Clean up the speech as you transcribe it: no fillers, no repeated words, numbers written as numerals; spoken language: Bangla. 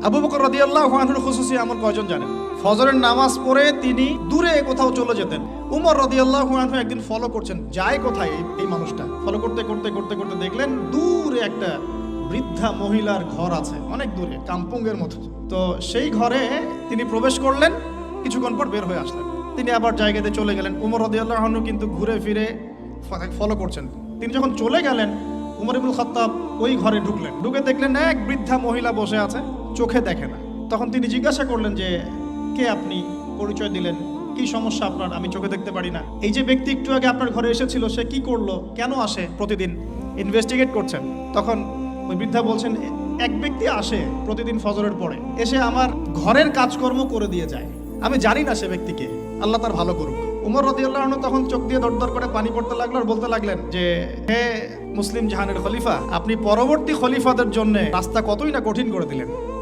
আবু বকর রাদিয়াল্লাহু আনহুর খুসুসি আমল কয়জন জানেন? ফজরের নামাজ পড়ে তিনি দূরে কোথাও চলে যেতেন। উমর রাদিয়াল্লাহু আনহু একদিন ফলো করছেন, যায় কোথায় এই মানুষটা, ফলো করতে করতে করতে করতে দেখলেন দূরে একটা বৃদ্ধা মহিলার ঘর আছে, অনেক দূরে, কাম্পুঙ্গের মতো। তো সেই ঘরে তিনি প্রবেশ করলেন, কিছুক্ষণ পর বের হয়ে আসলেন। তিনি আবার জায়গাতে চলে গেলেন। উমর রাদিয়াল্লাহু আনহু কিন্তু ঘুরে ফিরে ফলো করছেন। তিনি যখন চলে গেলেন, উমর ইবনুল খাত্তাব ওই ঘরে ঢুকলেন, ঢুকে দেখলেন এক বৃদ্ধা মহিলা বসে আছে, চোখে দেখে না। তখন তিনি জিজ্ঞাসা করলেন যে কে আপনি, পরিচয় দিলেন, কি সমস্যা আপনার, আমি চোখে দেখতে পারি না। এই যে ব্যক্তি একটু আগে আপনার ঘরে এসেছিল সে কি করলো, কেন আসে প্রতিদিন, ইনভেস্টিগেট করছেন। তখন ওই বৃদ্ধা বলছেন, এক ব্যক্তি আসে প্রতিদিন ফজরের পরে, এসে আমার ঘরের কাজকর্ম করে দিয়ে যায়, আমি জানি না সে ব্যক্তিকে, আল্লাহ তার ভালো করুক। উমর রাদিয়াল্লাহু আনহু তখন চোখ দিয়ে দরদর করে পানি পড়তে লাগলো আর বলতে লাগলেন যে হে মুসলিম জাহানের খলিফা, আপনি পরবর্তী খলিফাদের জন্য রাস্তা কতই না কঠিন করে দিলেন।